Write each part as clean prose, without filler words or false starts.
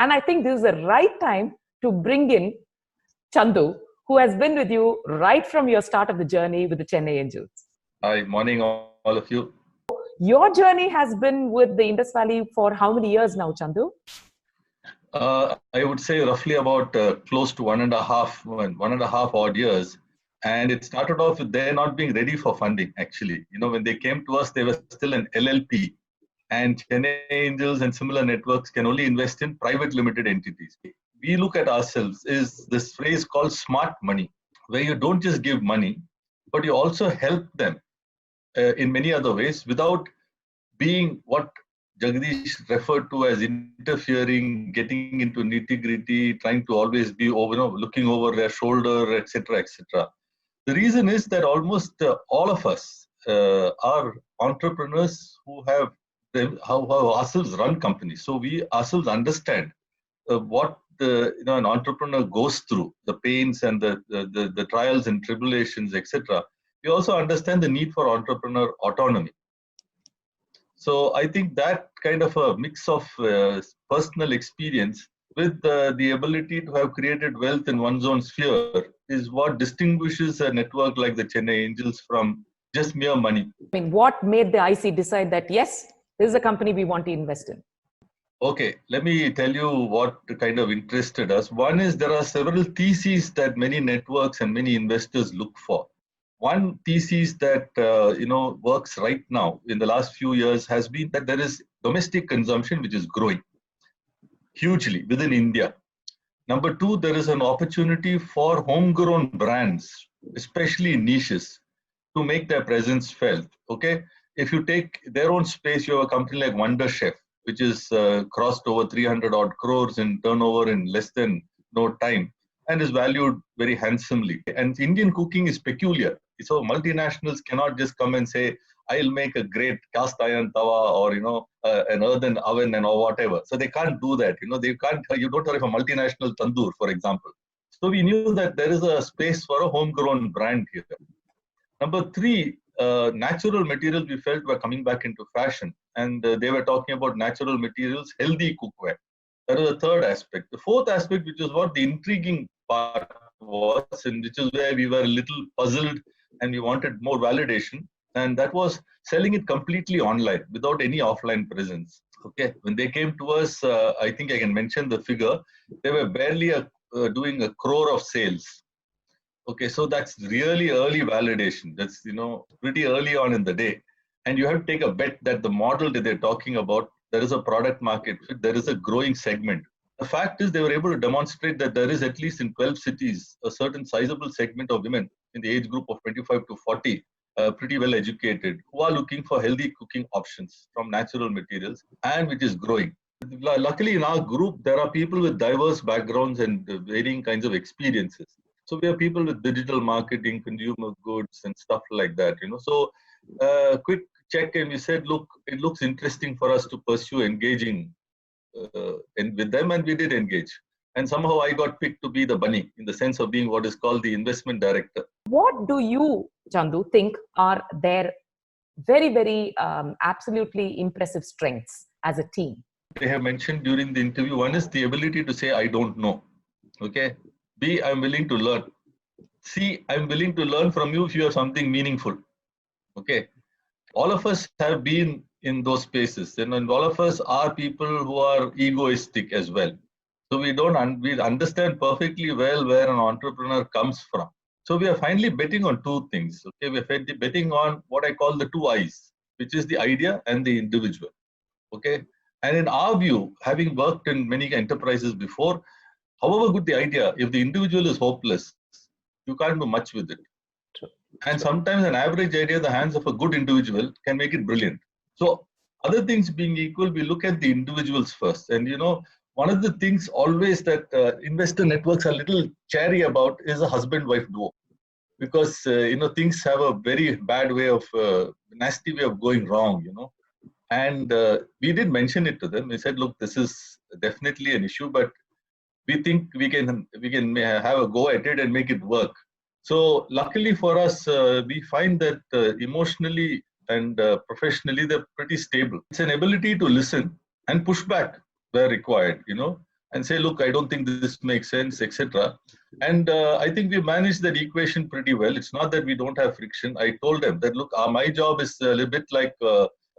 And I think this is the right time to bring in Chandu, who has been with you right from your start of the journey with the Chennai Angels. Hi, morning all of you. Your journey has been with the Indus Valley for how many years now, Chandu? I would say roughly about close to one and a half odd years. And it started off with their not being ready for funding, actually. When they came to us, they were still an LLP. And Chennai Angels and similar networks can only invest in private limited entities. We look at ourselves is this phrase called smart money, where you don't just give money, but you also help them in many other ways without being what Jagdish referred to as interfering, getting into nitty-gritty, trying to always be over, looking over their shoulder, etc., etc. The reason is that almost all of us are entrepreneurs who have how ourselves run companies. So we ourselves understand what an entrepreneur goes through, the pains and the trials and tribulations, etc. We also understand the need for entrepreneur autonomy. So I think that kind of a mix of personal experience with the ability to have created wealth in one's own sphere is what distinguishes a network like the Chennai Angels from just mere money. I mean, what made the IC decide that, yes, this is a company we want to invest in? Okay, let me tell you what kind of interested us. One is there are several theses that many networks and many investors look for. One thesis that works right now in the last few years has been that there is domestic consumption which is growing hugely within India. Number two, there is an opportunity for homegrown brands, especially in niches, to make their presence felt. Okay, if you take their own space, you have a company like Wonder Chef, which is crossed over 300 odd crores in turnover in less than no time and is valued very handsomely. And Indian cooking is peculiar. So multinationals cannot just come and say, I'll make a great cast iron tawa or an earthen oven and or whatever. So they can't do that. They can't. You don't have a multinational tandoor, for example. So we knew that there is a space for a homegrown brand here. Number three, natural materials we felt were coming back into fashion, and they were talking about natural materials, healthy cookware. That is the third aspect. The fourth aspect, which is what the intriguing part was, and which is where we were a little puzzled and we wanted more validation, and that was selling it completely online without any offline presence. Okay, when they came to us, I think I can mention the figure. They were barely doing 1 crore of sales. Okay, so that's really early validation. That's pretty early on in the day, and you have to take a bet that the model that they're talking about, there is a product market fit, there is a growing segment. The fact is they were able to demonstrate that there is at least in 12 cities a certain sizable segment of women in the age group of 25 to 40, pretty well educated, who are looking for healthy cooking options from natural materials and which is growing. Luckily in our group, there are people with diverse backgrounds and varying kinds of experiences. So we have people with digital marketing, consumer goods and stuff like that, So quick check and we said, look, it looks interesting for us to pursue engaging with them, and we did engage. And somehow I got picked to be the bunny in the sense of being what is called the investment director. What do you, Chandu, think are their very, very absolutely impressive strengths as a team? They have mentioned during the interview, one is the ability to say, I don't know. Okay. B, I'm willing to learn. C, I'm willing to learn from you if you have something meaningful. Okay. All of us have been in those spaces, and all of us are people who are egoistic as well. So we understand perfectly well where an entrepreneur comes from. So we are finally betting on two things. Okay, we are betting on what I call the two I's, which is the idea and the individual. Okay, and in our view, having worked in many enterprises before, however good the idea, if the individual is hopeless, you can't do much with it. True. And sometimes an average idea in the hands of a good individual can make it brilliant. So other things being equal, we look at the individuals first. And one of the things always that investor networks are a little chary about is a husband-wife duo. Because, things have a very bad way of, nasty way of going wrong, And we did mention it to them. We said, look, this is definitely an issue, but we think we can have a go at it and make it work. So luckily for us, we find that emotionally and professionally, they're pretty stable. It's an ability to listen and push back where required, and say, look, I don't think this makes sense, etc. And I think we managed that equation pretty well. It's not that we don't have friction. I told them that, look, my job is a little bit like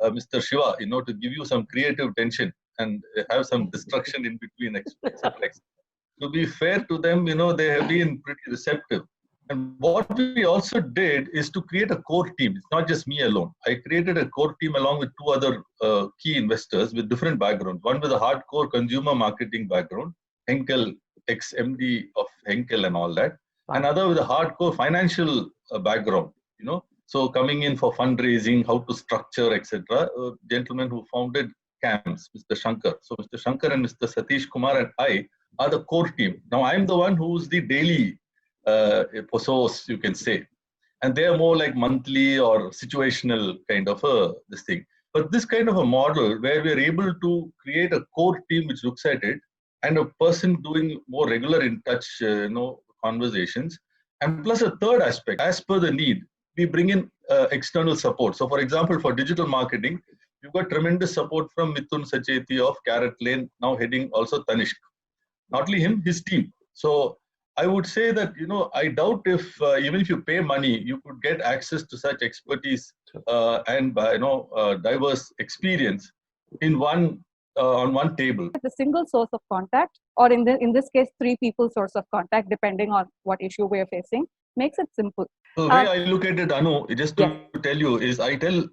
Mr. Shiva, to give you some creative tension and have some destruction in between, etc. To be fair to them, they have been pretty receptive. And what we also did is to create a core team. It's not just me alone. I created a core team along with two other key investors with different backgrounds. One with a hardcore consumer marketing background, Henkel, ex-MD of Henkel and all that. Wow. Another with a hardcore financial background, So coming in for fundraising, how to structure, etc. A gentleman who founded CAMS, Mr. Shankar. So Mr. Shankar and Mr. Satish Kumar and I are the core team. Now I'm the one who's the daily source, you can say. And they are more like monthly or situational kind of this thing. But this kind of a model where we are able to create a core team which looks at it and a person doing more regular in touch, conversations. And plus a third aspect, as per the need, we bring in external support. So for example, for digital marketing, we've got tremendous support from Mithun Sacheti of Carrot Lane, now heading also Tanishq. Not only him, his team. So I would say that, I doubt if even if you pay money, you could get access to such expertise and diverse experience in on one table. The single source of contact, or in this case, 3 people source of contact, depending on what issue we are facing, makes it simple. So the way I look at it, Anu, just to tell you, is I tell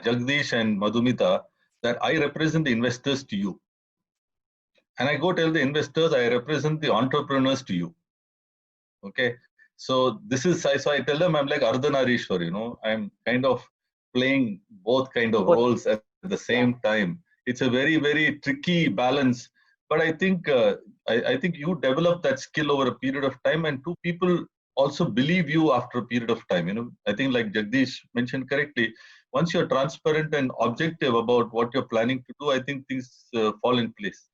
Jagdish and Madhumita that I represent the investors to you. And I go tell the investors, I represent the entrepreneurs to you. Okay. So this is, so I tell them I'm like Ardhanarishwar, I'm kind of playing both kind of roles at the same time. It's a very, very tricky balance. But I think I think you develop that skill over a period of time, and two people also believe you after a period of time. I think like Jagdish mentioned correctly, once you're transparent and objective about what you're planning to do, I think things fall in place.